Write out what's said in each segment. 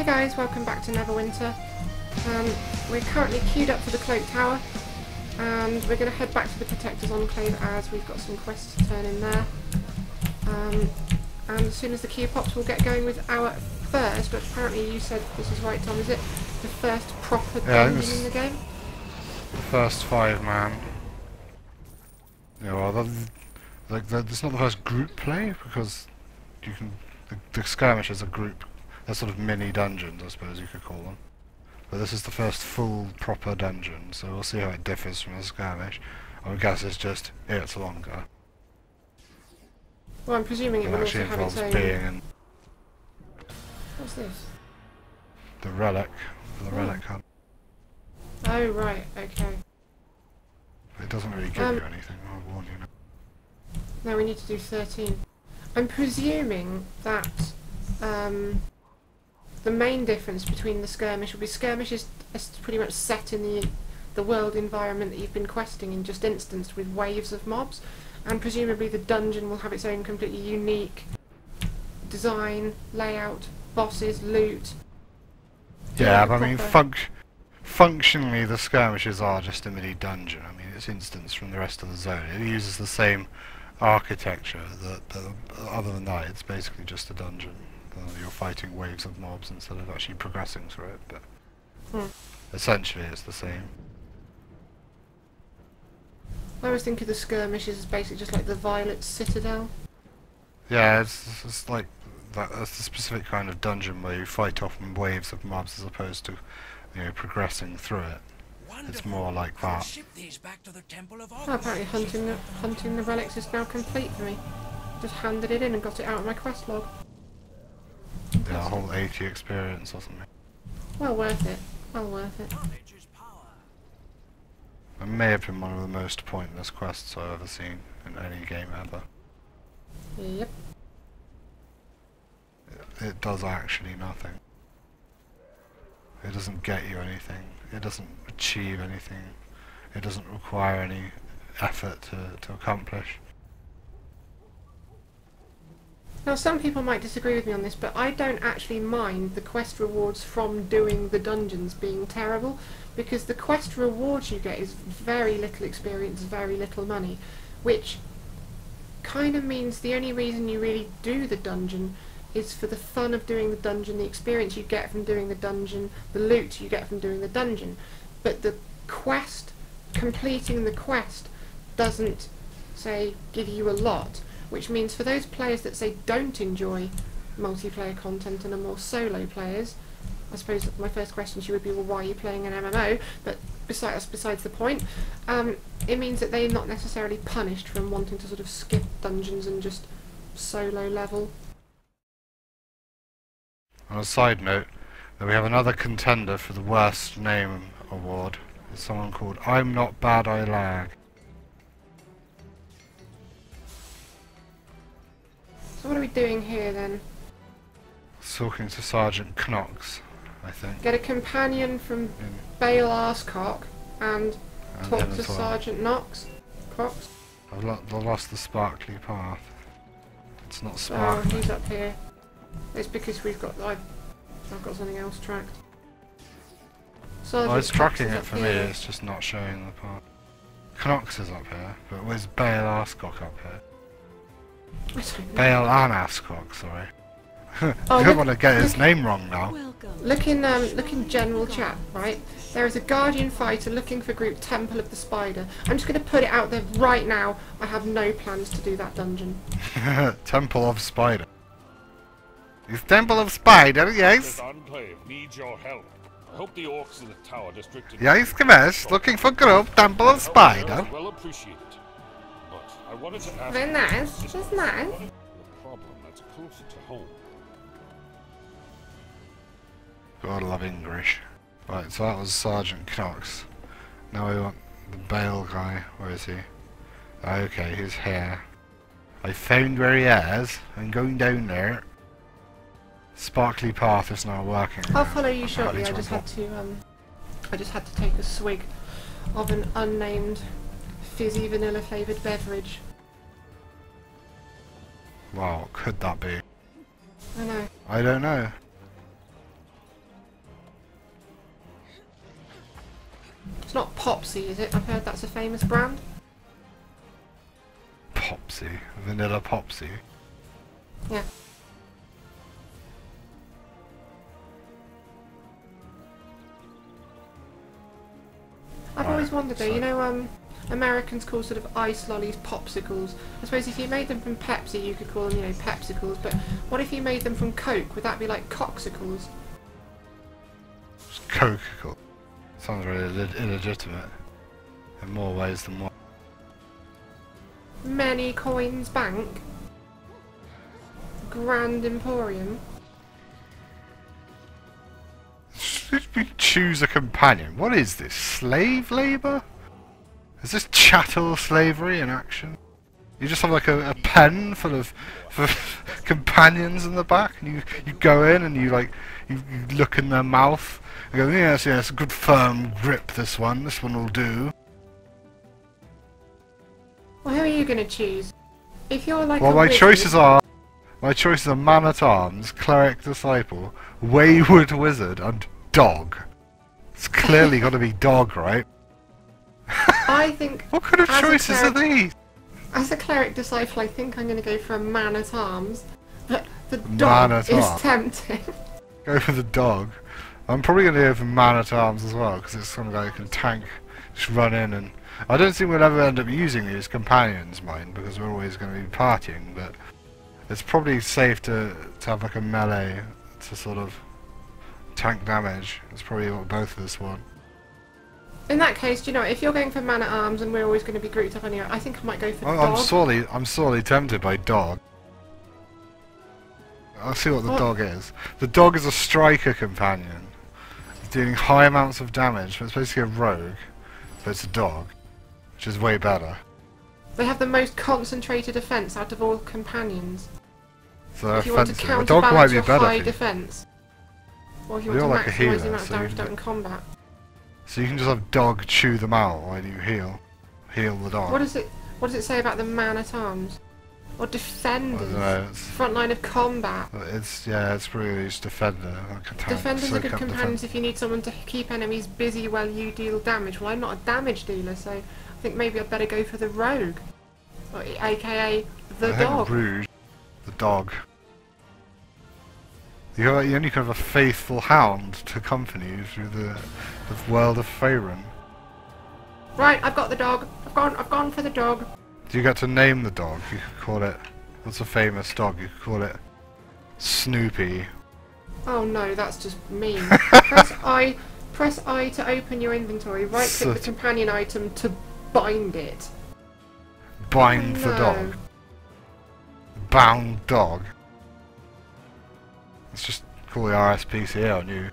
Hey guys, welcome back to Neverwinter. We're currently queued up for the Cloak Tower, and we're going to head back to the Protector's Enclave as we've got some quests to turn in there. And as soon as the queue pops, we'll get going with our first, but apparently you said this is right, Tom, is it? The first proper dungeon in the game? The first 5-man. Yeah, well, it's not the first group play, because you can... The skirmish is a group. They're sort of mini dungeons, I suppose you could call them. But this is the first full, proper dungeon, so we'll see how it differs from the skirmish. I would guess it's longer. Well, I'm presuming it will also have its own... being in... What's this? The relic, for the relic hunt. Oh, right, okay. It doesn't really give you anything, I'll warn you now. No, we need to do 13. I'm presuming that the main difference between the skirmish will be skirmish is pretty much set in the world environment that you've been questing in, just instanced with waves of mobs, and presumably the dungeon will have its own completely unique design, layout, bosses, loot. Yeah, but I mean, functionally the skirmishes are just a mini dungeon. I mean, it's instanced from the rest of the zone. It uses the same architecture, but other than that, it's basically just a dungeon. You're fighting waves of mobs instead of actually progressing through it, but essentially it's the same. I always think of the skirmishes as basically just like the Violet Citadel. Yeah, it's like that's the specific kind of dungeon where you fight off in waves of mobs as opposed to, you know, progressing through it. It's more like that. Oh, apparently hunting the relics is now complete for me. Just handed it in and got it out of my quest log. Yeah, a whole 80 experience or something. Well worth it. Well worth it. It may have been one of the most pointless quests I've ever seen in any game ever. Yep. It does actually nothing. It doesn't get you anything. It doesn't achieve anything. It doesn't require any effort to accomplish. Now, some people might disagree with me on this, but I don't actually mind the quest rewards from doing the dungeons being terrible, because the quest rewards you get is very little experience, very little money, which kind of means the only reason you really do the dungeon is for the fun of doing the dungeon, the experience you get from doing the dungeon, the loot you get from doing the dungeon. But the quest, completing the quest, doesn't, say, give you a lot. Which means for those players that say don't enjoy multiplayer content and are more solo players, I suppose my first question to you would be, well, why are you playing an MMO? But besides the point, it means that they're not necessarily punished from wanting to sort of skip dungeons and just solo level. On a side note, that we have another contender for the worst name award. It's someone called I'm Not Bad, I Lag. So what are we doing here then? Talking to Sergeant Knox, I think. Get a companion from Bale Arscock and talk to Sergeant Knox. Cox. I've lost the sparkly path. It's not sparkly. Oh, he's up here. It's because I've got something else tracked. Well, it's tracking it for me, it's just not showing the path. Knox is up here, but where's Bale Arscock up here? Bale and Arscock, sorry. I don't want to get his name wrong now. Look in general chat, right? There is a Guardian fighter looking for group Temple of the Spider. I'm just going to put it out there right now. I have no plans to do that dungeon. Temple of Spider. It's Temple of Spider, yes. The Enclave needs your help. I hope the orcs in the tower district. Yes, Gamesh, looking for group Temple of Spider. Well appreciated. But I wanted to ask. Very nice. That's nice. A problem that's closer to home. God love English. Right, so that was Sergeant Knox. Now we want the Bale guy. Where is he? Okay, he's here. I found where he is. I'm going down there. Sparkly path is now working. I'll follow you shortly. I just had to take a swig of an unnamed fizzy vanilla flavoured beverage. Wow, what could that be? I know. I don't know. It's not Popsy, is it? I've heard that's a famous brand. Popsy. Vanilla Popsy. Yeah. I've always wondered though, so- you know, Americans call sort of ice lollies popsicles. I suppose if you made them from Pepsi, you could call them, you know, Pepsicles, but what if you made them from Coke? Would that be like Coxicles? It's Coca-Cola. Sounds really illegitimate. In more ways than one. Many Coins Bank? Grand Emporium? Should we choose a companion? What is this? Slave labour? Is this chattel slavery in action? You just have like a pen full of companions in the back, and you go in and you look in their mouth and go, yes, a good firm grip. This one will do. Well, who are you going to choose? If you're like Well, a my wizard, choices are man-at-arms, cleric disciple, wayward wizard, and dog. It's clearly got to be dog, right? I think What kind of as a choices are cleric- these? As a cleric disciple, I think I'm going to go for a man-at-arms, but the dog is Man-at-arms. tempting. Go for the dog. I'm probably going to go for man-at-arms as well, because it's some guy who can tank, just run in and... I don't think we'll ever end up using these companions, mind, because we're always going to be partying, but... It's probably safe to have like a melee to sort of tank damage. It's probably what both of us want. In that case, do you know, if you're going for man-at-arms and we're always going to be grouped up anyway, I think I might go for dog. I'm sorely tempted by dog. I'll see what the What? dog is. The dog is a striker companion. It's dealing high amounts of damage, but it's basically a rogue. But it's a dog, which is way better. They have the most concentrated defense out of all companions. So they're If you want to offensive. A dog might counterbalance be your better high for you. defense, or if you You're want like to a maximise healer, the amount of so damage you dealt in combat. So you can just have dog chew them out while you heal the dog. What does it say about the man-at-arms? Or I defenders? don't know. Front line of combat. It's pretty just defender. Like a tank. Defenders are Soak good up companions if you need someone to keep enemies busy while you deal damage. Well, I'm not a damage dealer, so I think maybe I'd better go for the rogue. Or, aka the I think dog. Rouge, the dog. You only have a faithful hound to accompany you through the world of Faerun. Right, I've got the dog. I've gone for the dog. Do you get to name the dog? You could call it... What's a famous dog? You could call it... Snoopy. Oh no, that's just mean. Press I to open your inventory. Right click the Soot. companion item to bind it. Bind Oh, the no. dog. Bound dog. Let's just call the RSPCA on you.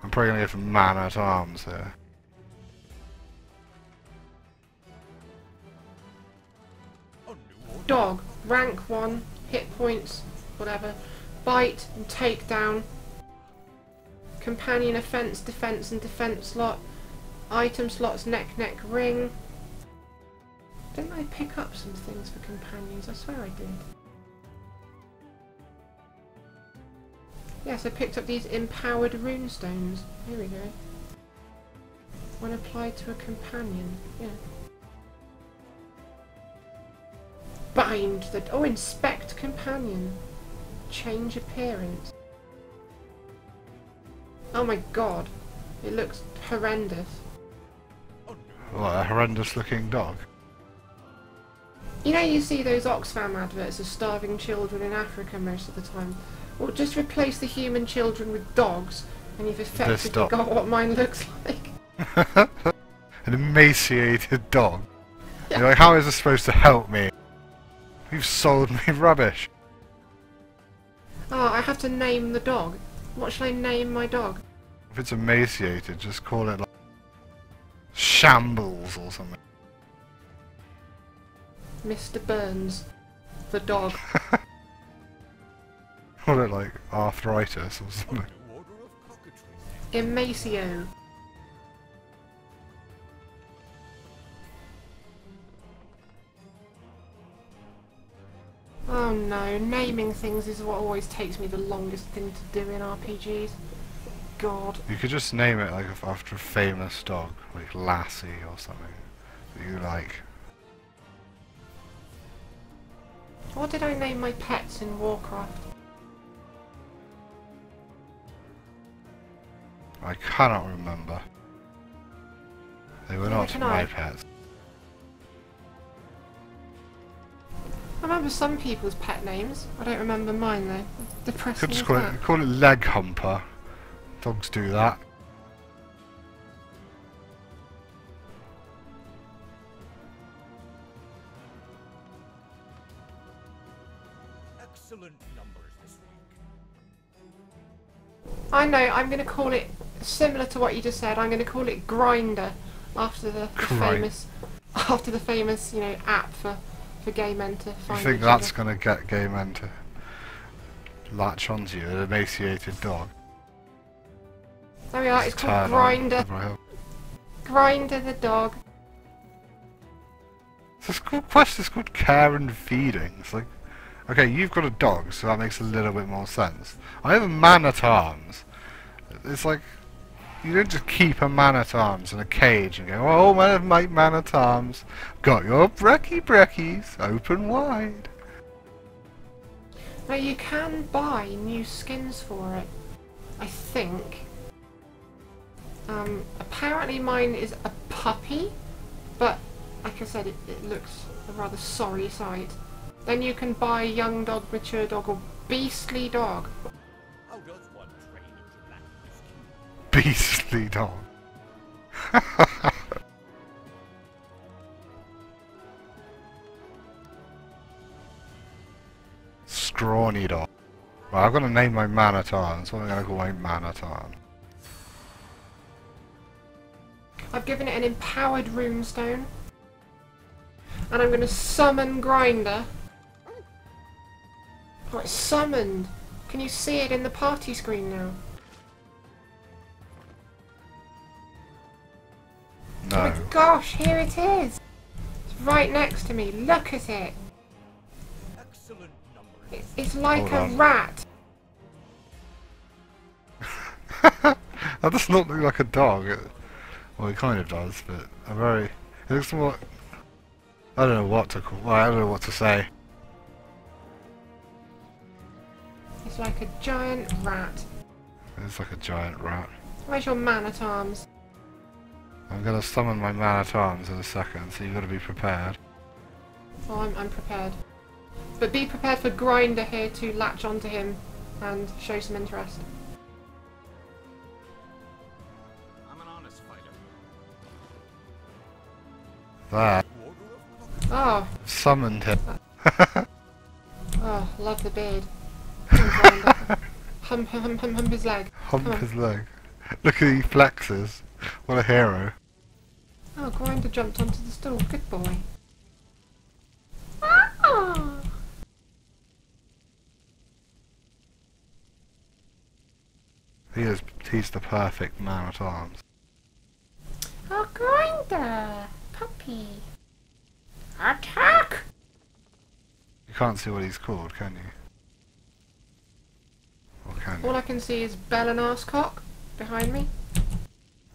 I'm probably gonna go for man-at-arms here. Dog, rank 1, hit points, whatever. Bite and take down. Companion offense, defense and defense slot. Item slots, neck, ring. Didn't I pick up some things for companions? I swear I did. Yes, I picked up these empowered runestones. Here we go. When applied to a companion, yeah. Bind the... Oh, inspect companion. Change appearance. Oh my god. It looks horrendous. What, a horrendous looking dog? You know, you see those Oxfam adverts of starving children in Africa most of the time. Well, just replace the human children with dogs, and you've effectively dog. got what mine looks like. An emaciated dog. Yeah. You're like, how is this supposed to help me? You've sold me rubbish. Oh, I have to name the dog. What shall I name my dog? If it's emaciated, just call it like Shambles or something. Mr. Burns. The dog. Call it like arthritis or something. Emacio. Oh no, naming things is what always takes me the longest thing to do in RPGs. God. You could just name it like after a famous dog, like Lassie or something that you like. What did I name my pets in Warcraft? I cannot remember. They were Neither not can my I. pets. I remember some people's pet names. I don't remember mine though. Depressing Could just as call that. it Leg Humper. Dogs do that. Excellent numbers this week. I know, I'm going to call it, similar to what you just said, I'm going to call it Grinder after the famous, you know, app for Gay Men to You find think each that's other. going to get gay men to latch onto you, an emaciated dog? There we are, it's called Turn on. Grinder. Right. Grinder the dog. It's a good question. It's called care and feeding. It's like, okay, you've got a dog, so that makes a little bit more sense. I have a man-at-arms. It's like, you don't just keep a man-at-arms in a cage and go, oh, my man-at-arms, got your brekkies, open wide. Now you can buy new skins for it, I think. Apparently mine is a puppy, but like I said, it looks a rather sorry sight. Then you can buy young dog, mature dog, or beastly dog. How does one train into that rescue? Beastly dog. Scrawny dog. Right, I've got to name my man-at-arms. What am I going to call my man-at-arms? I've given it an empowered runestone. And I'm going to summon Grinder. Oh, it's summoned. Can you see it in the party screen now? Oh my No. gosh, here it is. It's right next to me. Look at it. Excellent numbers. It's like Hold a on. rat. That does not look like a dog. Well, it kind of does, but a very... It looks more... I don't know what to call... Well, I don't know what to say. It's like a giant rat. It's like a giant rat. Where's your man-at-arms? I'm going to summon my man-at-arms in a second, so you've got to be prepared. Oh, I'm prepared. But be prepared for Grinder here to latch onto him and show some interest. I'm an honest fighter. There. Order of Oh, Summoned him. oh, love the beard. Come on, Grinder. Hump his leg. Hump Come on. his leg. Look at he flexes. What a hero. Oh, Grinder jumped onto the stool. Good boy. Ah! He's the perfect man-at-arms. Oh, Grinder! Puppy! Attack! You can't see what he's called, can you? Or can All you? I can see is Bell and Arscock behind me.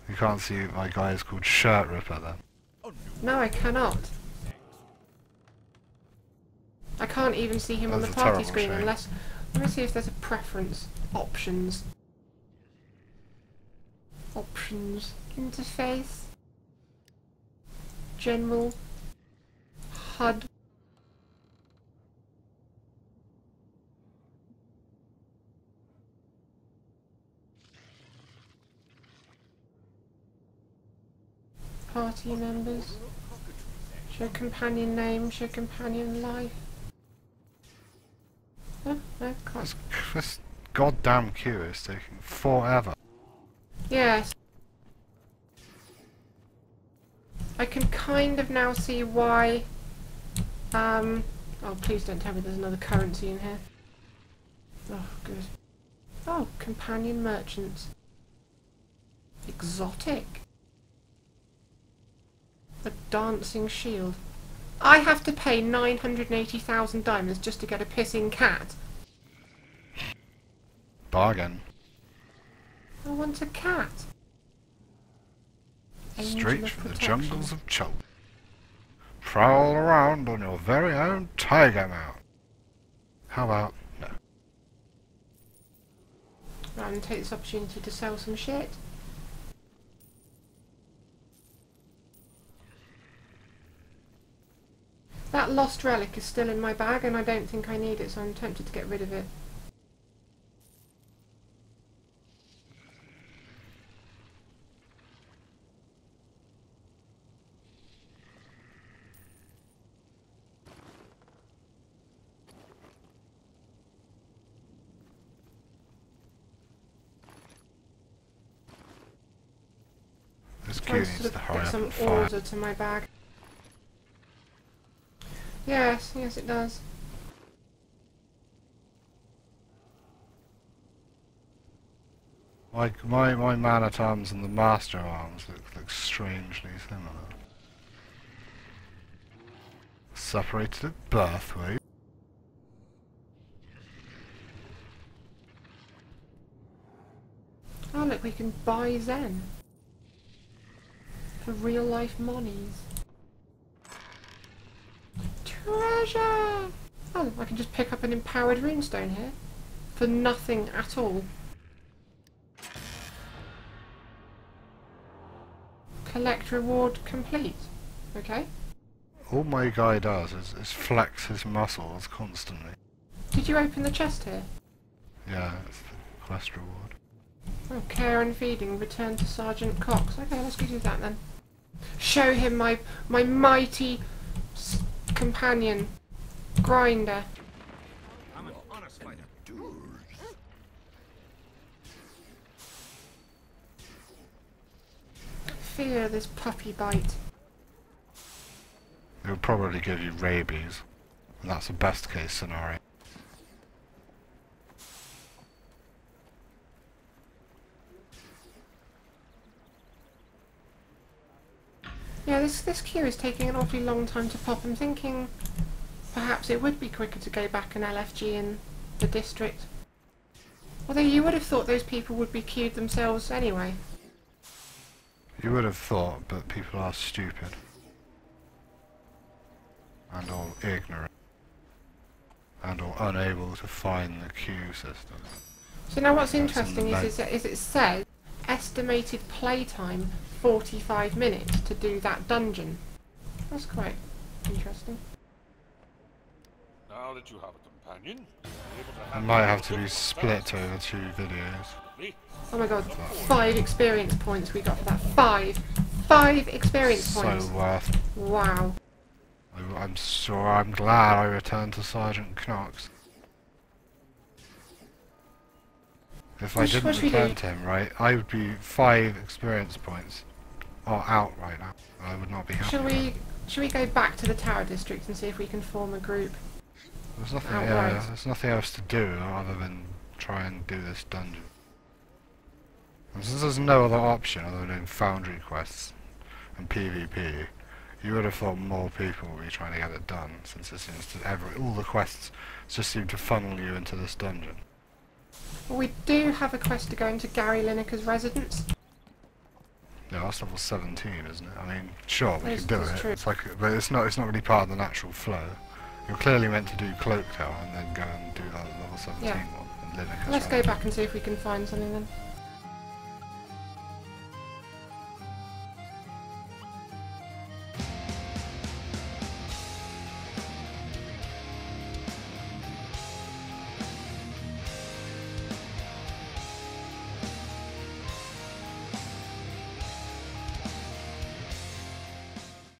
You can't see my guy is called Shirt Ripper then. No, I cannot. I can't even see him on the That's a party terrible screen shame. unless... Let me see if there's a preference. Options. Options. Interface. General. HUD. Party members. Show companion name, show companion life. Oh, no, can't. This goddamn queue is taking forever. Yes. I can kind of now see why... Oh, please don't tell me there's another currency in here. Oh, good. Oh, companion merchants. Exotic. A dancing shield. I have to pay 980,000 diamonds just to get a pissing cat. Bargain. I want a cat. Angel Straight of from the protection. jungles of Chult. Prowl around on your very own tiger mount. How about no? Right, I'm going to take this opportunity to sell some shit. That lost relic is still in my bag and I don't think I need it, so I'm tempted to get rid of it. This queue Trying to needs sort to of hurry get up some and fire. order to my bag. Yes, yes it does. Like my man-at-arms and the master arms look strangely similar. Separated at birth, were you? Oh look, we can buy Zen. For real life monies. Treasure! Oh, I can just pick up an empowered runestone here. For nothing at all. Collect reward complete. Okay. All my guy does is flex his muscles constantly. Did you open the chest here? Yeah, it's the quest reward. Oh, care and feeding. Return to Sergeant Cox. Okay, let's go do that then. Show him my mighty companion, Grinder. I'm an honest fighter. Fear this puppy bite. It would probably give you rabies, and that's the best case scenario. Yeah, this queue is taking an awfully long time to pop. I'm thinking perhaps it would be quicker to go back an LFG in the district. Although you would have thought those people would be queued themselves anyway. You would have thought, but people are stupid. And all ignorant. And all unable to find the queue system. So now what's That's interesting is it says estimated playtime 45 minutes to do that dungeon. That's quite interesting. Now that you have a companion, you're able to It handle might have your to be business split fast. over 2 videos. Me? Oh my god, 5 experience points we got for that. 5 experience So points. worth. Wow. I'm glad I returned to Sergeant Knox. If I What didn't should we return do? to him, right, I would be 5 experience points out right now. I would not be happy. Should we go back to the Tower District and see if we can form a group? There's nothing, outright? there's nothing else to do other than try and do this dungeon. And since there's no other option other than doing Foundry quests and PvP, you would have thought more people would be trying to get it done, since it seems to all the quests just seem to funnel you into this dungeon. Well, we do have a quest to go into Gary Lineker's residence. Yeah, that's level 17, isn't it? I mean, sure, we could do That's it. true. It's like, but it's not really part of the natural flow. You're clearly meant to do Cloak Tower and then go and do that level 17 Yeah. one. And Lineker's Let's go residence. back and see if we can find something then.